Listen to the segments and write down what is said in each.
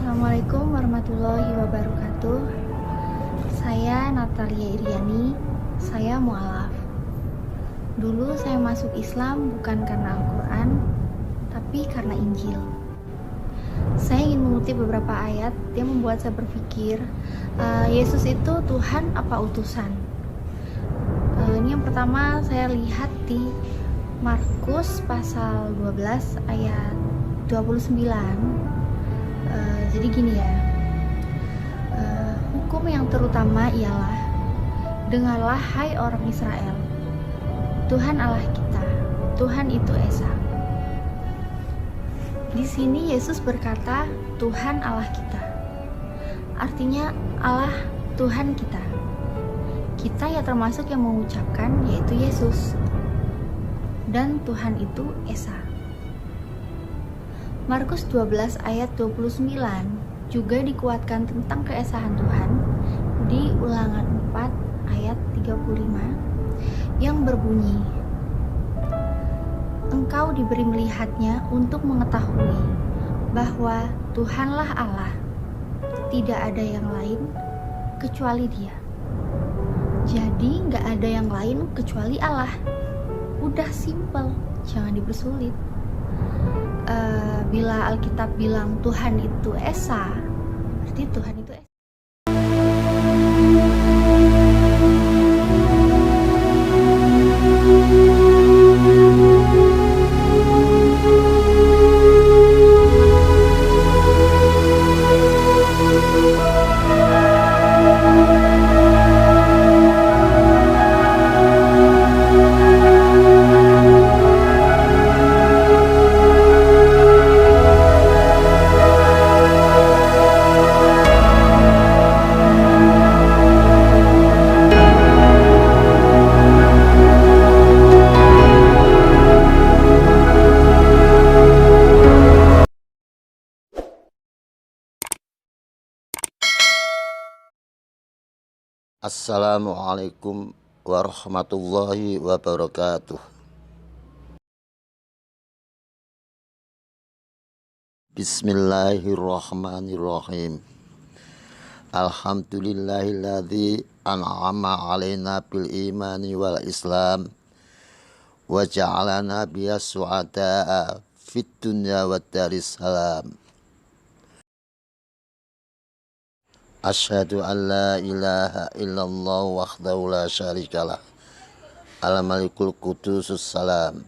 Assalamualaikum warahmatullahi wabarakatuh. Saya Natalia Iriani, saya mualaf. Dulu saya masuk Islam bukan karena Al-Quran, tapi karena Injil. Saya ingin mengutip beberapa ayat yang membuat saya berpikir, Yesus itu Tuhan apa utusan? Ini yang pertama saya lihat di Markus pasal 12 ayat 29. Jadi gini ya, hukum yang terutama ialah, dengarlah hai orang Israel, Tuhan Allah kita, Tuhan itu Esa. Di sini Yesus berkata Tuhan Allah kita, artinya Allah Tuhan kita. Kita ya termasuk yang mengucapkan, yaitu Yesus, dan Tuhan itu Esa. Markus 12 ayat 29 juga dikuatkan tentang keesahan Tuhan di Ulangan 4 ayat 35 yang berbunyi, engkau diberi melihatnya untuk mengetahui bahwa Tuhanlah Allah, tidak ada yang lain kecuali Dia. Jadi gak ada yang lain kecuali Allah. Udah simple, jangan dipersulit. Bila Alkitab bilang Tuhan itu Esa, berarti Tuhan itu Esa. Assalamualaikum warahmatullahi wabarakatuh. Bismillahirrahmanirrahim. Alhamdulillahilladzi an'ama alaina bil imani wal islam wa ja'alana biyas su'ada'a fid dunya wad daris salam. Asyhadu an la ilaha illallah wahdahu la syarikalah al-malikul qudusus salam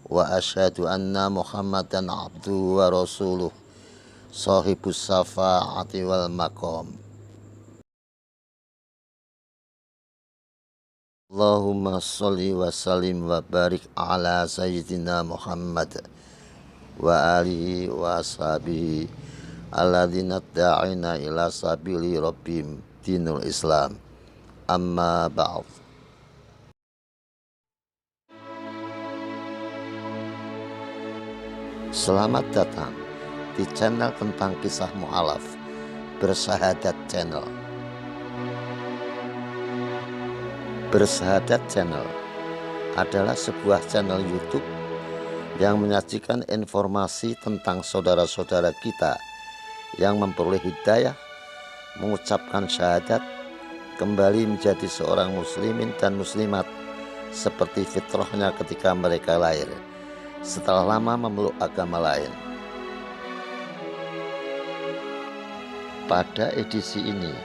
wa asyhadu anna muhammadan abduhu wa rasuluh sahibus syafa'ati wal maqam. Allahumma sholli wa sallim wa barik ala sayyidina Muhammad wa alihi wa ashabihi alladzina da'ina ila sabili rabbim dinul islam, amma ba'd. Selamat datang di channel tentang kisah mu'alaf Bersahadat Channel. Bersahadat Channel adalah sebuah channel YouTube yang menyajikan informasi tentang saudara-saudara kita yang memperoleh hidayah, mengucapkan syahadat, kembali menjadi seorang muslimin dan muslimat seperti fitrahnya ketika mereka lahir, setelah lama memeluk agama lain. Pada edisi ini,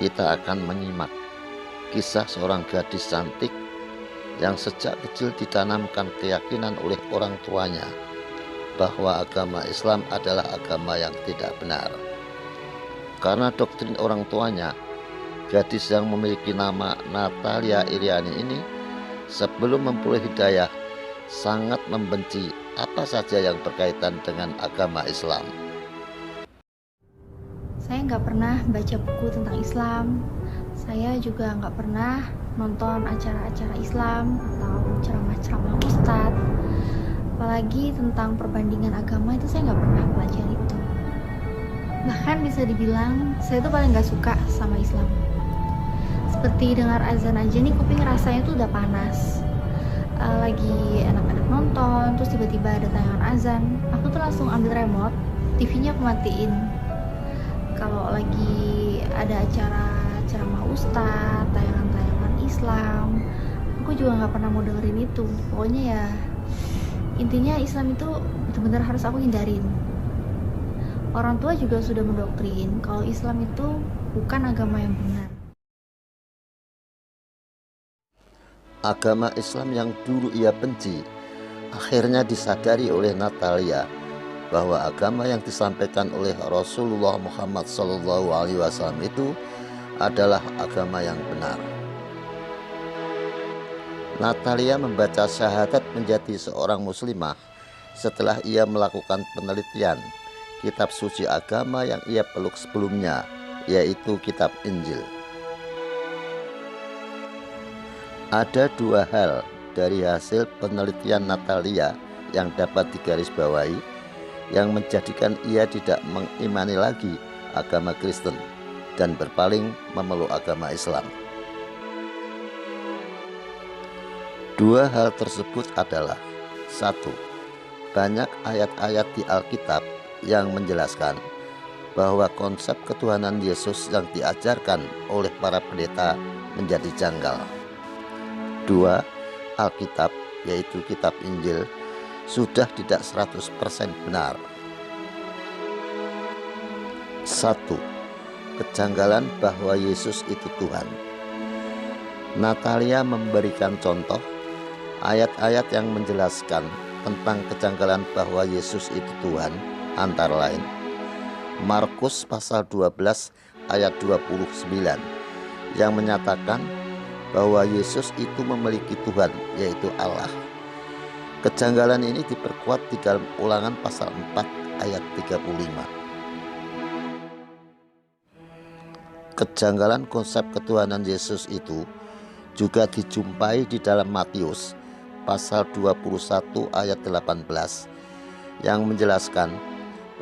kita akan menyimak kisah seorang gadis cantik yang sejak kecil ditanamkan keyakinan oleh orang tuanya bahwa agama Islam adalah agama yang tidak benar. Karena doktrin orang tuanya, gadis yang memiliki nama Natalia Iriani ini sebelum memperoleh hidayah sangat membenci apa saja yang berkaitan dengan agama Islam. Saya nggak pernah baca buku tentang Islam. Saya juga nggak pernah nonton acara-acara Islam atau ceramah-ceramah ustadz. Apalagi tentang perbandingan agama itu saya nggak pernah pelajari itu. Bahkan bisa dibilang saya tuh paling nggak suka sama Islam. Seperti dengar azan aja nih kuping rasanya tuh udah panas. Lagi anak-anak nonton terus tiba-tiba ada tayangan azan, aku tuh langsung ambil remote, TV-nya aku matiin, kalau lagi ada acara ceramah ustadz, tayangan-tayangan Islam, aku juga nggak pernah mau dengerin itu. Pokoknya ya intinya Islam itu benar-benar harus aku hindarin. Orang tua juga sudah mendoktrin kalau Islam itu bukan agama yang benar. Agama Islam yang dulu ia benci akhirnya disadari oleh Natalia bahwa agama yang disampaikan oleh Rasulullah Muhammad SAW itu adalah agama yang benar. Natalia membaca syahadat menjadi seorang muslimah setelah ia melakukan penelitian kitab suci agama yang ia peluk sebelumnya, yaitu kitab Injil. Ada dua hal dari hasil penelitian Natalia yang dapat digarisbawahi yang menjadikan ia tidak mengimani lagi agama Kristen dan berpaling memeluk agama Islam. Dua hal tersebut adalah: satu, banyak ayat-ayat di Alkitab yang menjelaskan bahwa konsep ketuhanan Yesus yang diajarkan oleh para pendeta menjadi janggal. Dua, Alkitab, yaitu kitab Injil, sudah tidak 100% benar. Satu, kejanggalan bahwa Yesus itu Tuhan. Natalia memberikan contoh ayat-ayat yang menjelaskan tentang kejanggalan bahwa Yesus itu Tuhan, antara lain Markus pasal 12 ayat 29 yang menyatakan bahwa Yesus itu memiliki Tuhan, yaitu Allah. Kejanggalan ini diperkuat di dalam Ulangan pasal 4 ayat 35. Kejanggalan konsep ketuhanan Yesus itu juga dijumpai di dalam Matius pasal 21 ayat 18 yang menjelaskan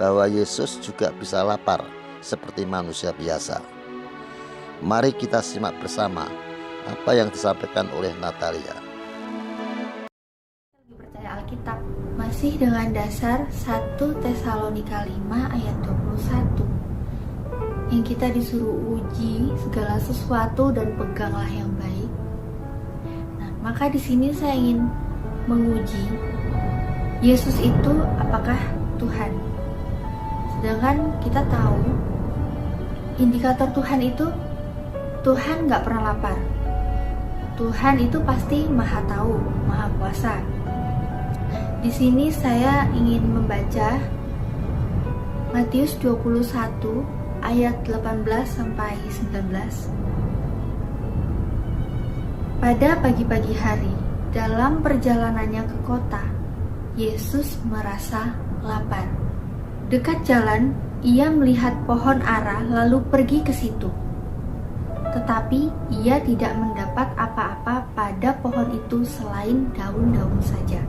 bahwa Yesus juga bisa lapar seperti manusia biasa. Mari kita simak bersama apa yang disampaikan oleh Natalia. Percaya Alkitab masih dengan dasar 1 Tesalonika 5 ayat 21 yang kita disuruh uji segala sesuatu dan peganglah yang baik. Nah, maka di sini saya ingin menguji Yesus itu apakah Tuhan. Sedangkan kita tahu indikator Tuhan itu Tuhan nggak pernah lapar. Tuhan itu pasti maha tahu, maha kuasa. Di sini saya ingin membaca Matius 21 ayat 18 sampai 19. Pada pagi-pagi hari, dalam perjalanannya ke kota, Yesus merasa lapar. Dekat jalan, ia melihat pohon ara lalu pergi ke situ. Tetapi ia tidak mendapat apa-apa pada pohon itu selain daun-daun saja.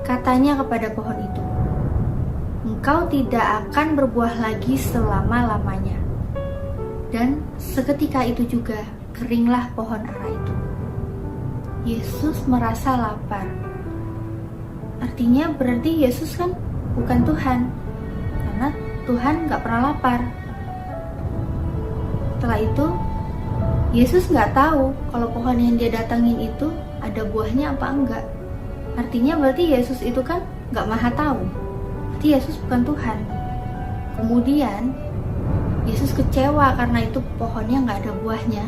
Katanya kepada pohon itu, "Engkau tidak akan berbuah lagi selama-lamanya." Dan seketika itu juga keringlah pohon ara itu. Yesus merasa lapar. Artinya berarti Yesus kan bukan Tuhan, karena Tuhan gak pernah lapar. Setelah itu, Yesus nggak tahu kalau pohon yang dia datangin itu ada buahnya apa enggak. Artinya berarti Yesus itu kan nggak maha tahu. Berarti Yesus bukan Tuhan. Kemudian, Yesus kecewa karena itu pohonnya nggak ada buahnya.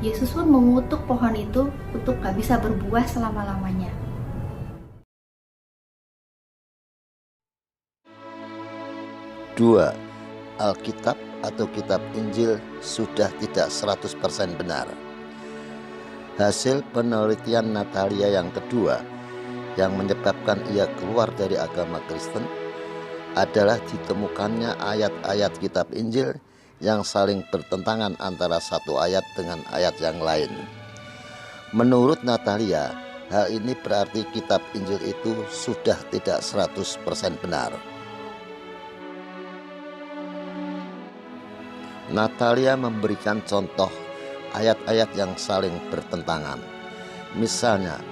Yesus pun mengutuk pohon itu untuk nggak bisa berbuah selama-lamanya. Dua, Alkitab atau kitab Injil sudah tidak 100% benar. Hasil penelitian Natalia yang kedua yang menyebabkan ia keluar dari agama Kristen adalah ditemukannya ayat-ayat kitab Injil yang saling bertentangan antara satu ayat dengan ayat yang lain. Menurut Natalia, hal ini berarti kitab Injil itu sudah tidak 100% benar. Natalia memberikan contoh ayat-ayat yang saling bertentangan. Misalnya,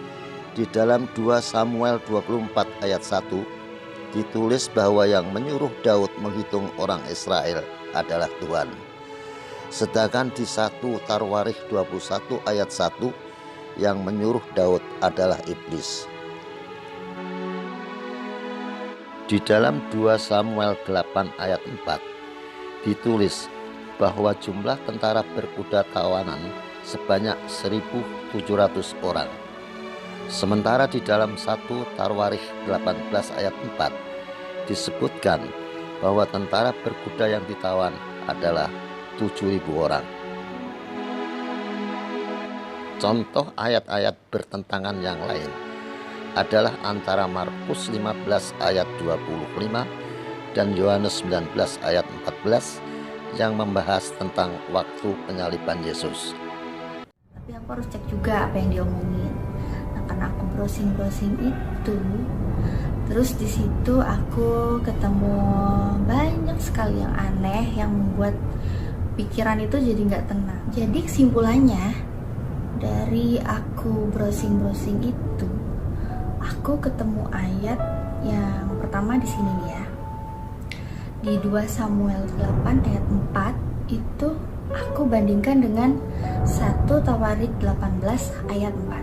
di dalam 2 Samuel 24 ayat 1 ditulis bahwa yang menyuruh Daud menghitung orang Israel adalah Tuhan. Sedangkan di 1 Tarwarikh 21 ayat 1, yang menyuruh Daud adalah iblis. Di dalam 2 Samuel 8 ayat 4 ditulis bahwa jumlah tentara berkuda tawanan sebanyak 1.700 orang. Sementara di dalam 1 Tarwarikh 18 ayat 4 disebutkan bahwa tentara berkuda yang ditawan adalah 7.000 orang. Contoh ayat-ayat bertentangan yang lain adalah antara Markus 15 ayat 25 dan Yohanes 19 ayat 14 yang membahas tentang waktu penyaliban Yesus. Tapi aku harus cek juga apa yang diomongin. Nah, karena aku browsing itu, terus di situ aku ketemu banyak sekali yang aneh yang membuat pikiran itu jadi nggak tenang. Jadi kesimpulannya dari aku browsing itu, aku ketemu ayat yang pertama di sini nih ya. Di 2 Samuel 8 ayat 4 itu aku bandingkan dengan 1 Tawarikh 18 ayat 4.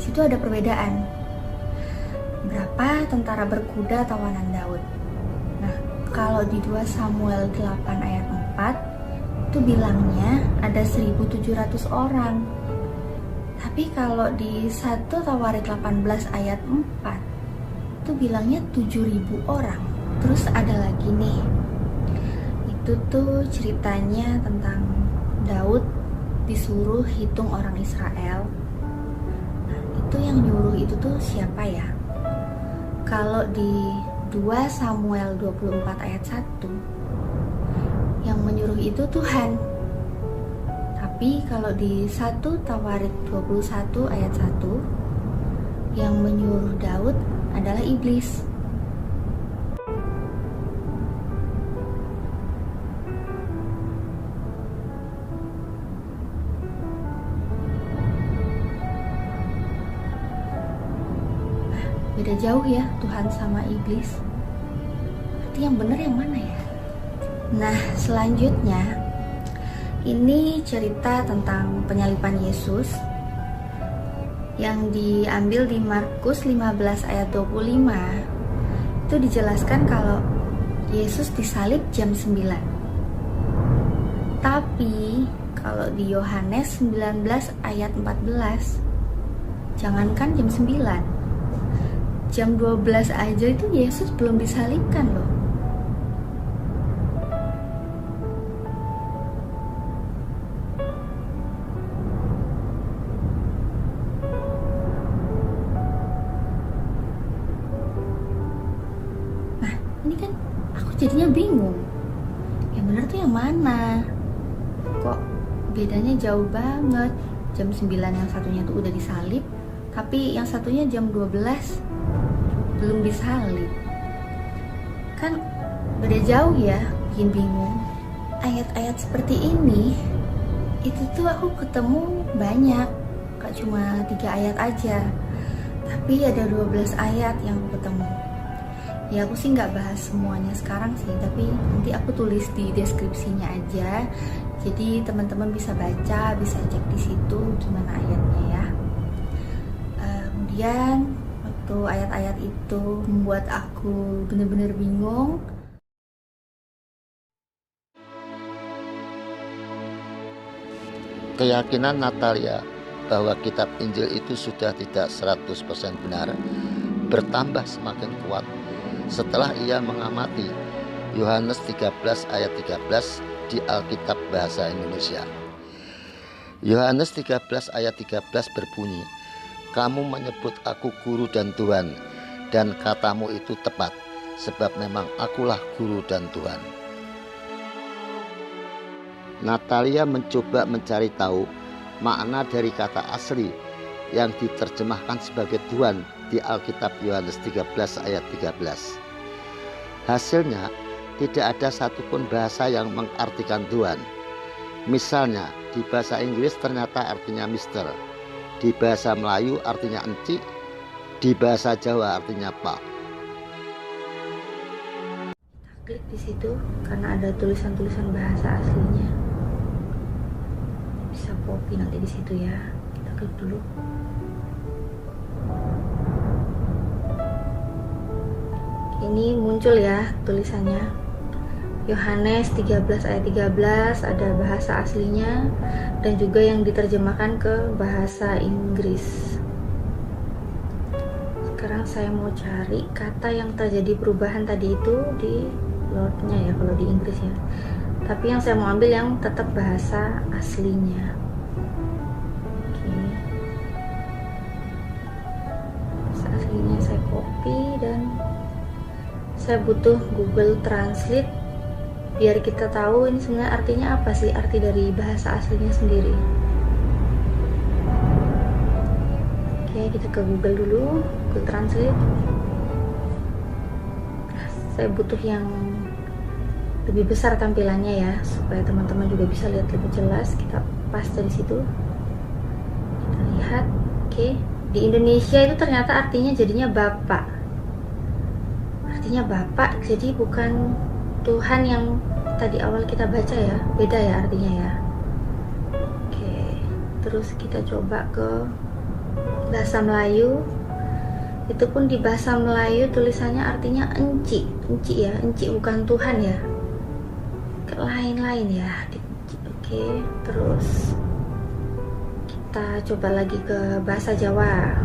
Situ ada perbedaan. Berapa tentara berkuda tawanan Daud? Nah, kalau di 2 Samuel 8 ayat 4 itu bilangnya ada 1.700 orang. Tapi kalau di 1 Tawarikh 18 ayat 4 itu bilangnya 7.000 orang. Terus ada lagi nih, itu tuh ceritanya tentang Daud disuruh hitung orang Israel. Itu yang nyuruh itu tuh siapa ya? Kalau di 2 Samuel 24 ayat 1 yang menyuruh itu Tuhan. Tapi kalau di 1 Tawarikh 21 ayat 1 yang menyuruh Daud adalah iblis. Beda jauh ya Tuhan sama iblis. Berarti yang benar yang mana ya? Nah, selanjutnya ini cerita tentang penyaliban Yesus yang diambil di Markus 15 ayat 25. Itu dijelaskan kalau Yesus disalib jam 9. Tapi kalau di Yohanes 19 ayat 14, jangankan jam 9, jam 12 aja itu Yesus belum disalibkan loh. Nah, ini kan aku jadinya bingung. Yang benar tuh yang mana? Kok bedanya jauh banget? Jam 9 yang satunya tuh udah disalib, tapi yang satunya jam 12 belum disalib. Kan beda jauh ya, bikin bingung. Ayat-ayat seperti ini itu tuh aku ketemu banyak, gak cuma 3 ayat aja, tapi ada 12 ayat yang aku ketemu. Ya aku sih gak bahas semuanya sekarang sih, tapi nanti aku tulis di deskripsinya aja, jadi teman-teman bisa baca, bisa cek di situ gimana ayatnya ya. Kemudian waktu ayat-ayat itu membuat aku benar-benar bingung. Keyakinan Natalia bahwa kitab Injil itu sudah tidak 100% benar bertambah semakin kuat setelah ia mengamati Yohanes 13 ayat 13 di Alkitab Bahasa Indonesia. Yohanes 13 ayat 13 berbunyi, "Kamu menyebut aku guru dan Tuhan, dan katamu itu tepat, sebab memang akulah guru dan Tuhan." Natalia mencoba mencari tahu makna dari kata asli yang diterjemahkan sebagai Tuhan di Alkitab Yohanes 13 ayat 13. Hasilnya, tidak ada satupun bahasa yang mengartikan Tuhan. Misalnya, di bahasa Inggris ternyata artinya Mister, di bahasa Melayu artinya encik, di bahasa Jawa artinya Pak. Klik di situ karena ada tulisan-tulisan bahasa aslinya. Bisa copy nanti di situ ya. Kita klik dulu. Ini muncul ya tulisannya. Yohanes 13 ayat 13 ada bahasa aslinya dan juga yang diterjemahkan ke bahasa Inggris. Sekarang saya mau cari kata yang terjadi perubahan tadi itu di Lordnya ya, kalau di Inggris ya. Tapi yang saya mau ambil yang tetap bahasa aslinya. Oke. Bahasa aslinya saya copy dan saya butuh Google Translate biar kita tahu ini sebenarnya artinya apa sih, arti dari bahasa aslinya sendiri. Oke, kita ke Google dulu, Google Translate. Saya butuh yang lebih besar tampilannya ya, supaya teman-teman juga bisa lihat lebih jelas. Kita paste di situ. Kita lihat. Oke, di Indonesia itu ternyata artinya jadinya Bapak. Artinya Bapak, jadi bukan Tuhan yang tadi awal kita baca ya, beda ya artinya ya. Oke, terus kita coba ke bahasa Melayu. Itu pun di bahasa Melayu tulisannya artinya enci, enci ya, enci bukan Tuhan ya. Ke lain-lain ya. Oke, terus kita coba lagi ke bahasa Jawa.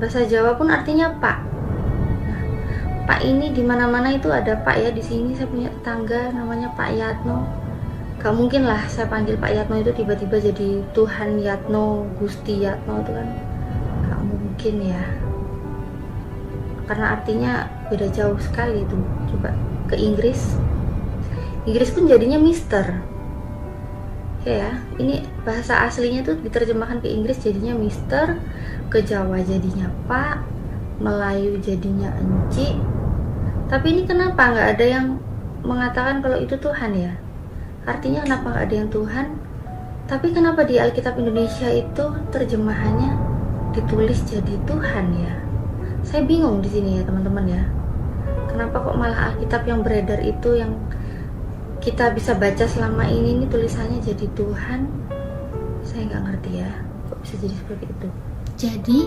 Bahasa Jawa pun artinya Pak. Pak ini di mana-mana itu ada Pak ya. Di sini saya punya tetangga namanya Pak Yatno. Gak mungkin lah saya panggil Pak Yatno itu tiba-tiba jadi Tuhan Yatno, Gusti Yatno, itu kan gak mungkin ya. Karena artinya beda jauh sekali itu. Coba ke Inggris. Inggris pun jadinya Mister. Ya, ini bahasa aslinya tuh diterjemahkan ke Inggris jadinya Mister, ke Jawa jadinya Pak, Melayu jadinya enci. Tapi ini kenapa nggak ada yang mengatakan kalau itu Tuhan ya? Artinya kenapa nggak ada yang Tuhan? Tapi kenapa di Alkitab Indonesia itu terjemahannya ditulis jadi Tuhan ya? Saya bingung di sini ya teman-teman ya. Kenapa kok malah Alkitab yang beredar itu yang kita bisa baca selama ini tulisannya jadi Tuhan? Saya nggak ngerti ya. Kok bisa jadi seperti itu? Jadi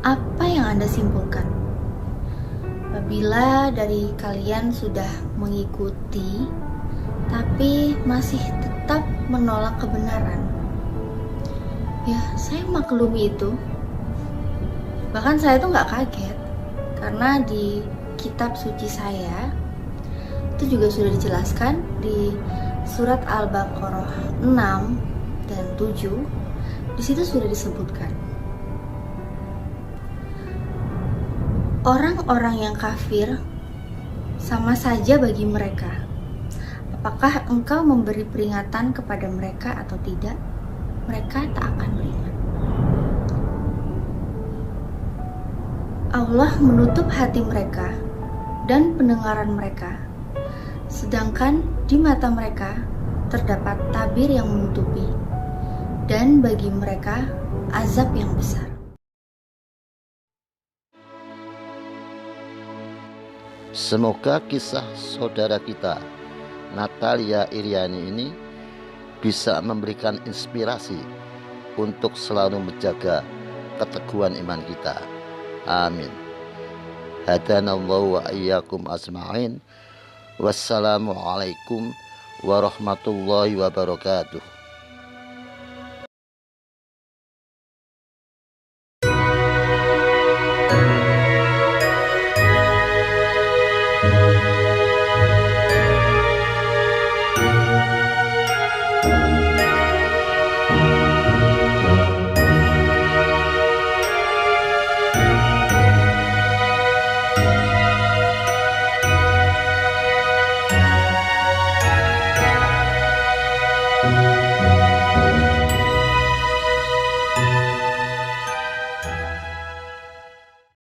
apa yang Anda simpulkan? Apabila dari kalian sudah mengikuti tapi masih tetap menolak kebenaran, ya saya maklumi itu. Bahkan saya tuh nggak kaget, karena di kitab suci saya itu juga sudah dijelaskan di surat Al-Baqarah 6 dan 7. Di situ sudah disebutkan orang-orang yang kafir sama saja bagi mereka. Apakah engkau memberi peringatan kepada mereka atau tidak? Mereka tak akan beriman. Allah menutup hati mereka dan pendengaran mereka, sedangkan di mata mereka terdapat tabir yang menutupi, dan bagi mereka azab yang besar. Semoga kisah saudara kita Natalia Iriani ini bisa memberikan inspirasi untuk selalu menjaga keteguhan iman kita. Amin. Hadanallahu wa iyyakum asma'in. Wassalamualaikum warahmatullahi wabarakatuh.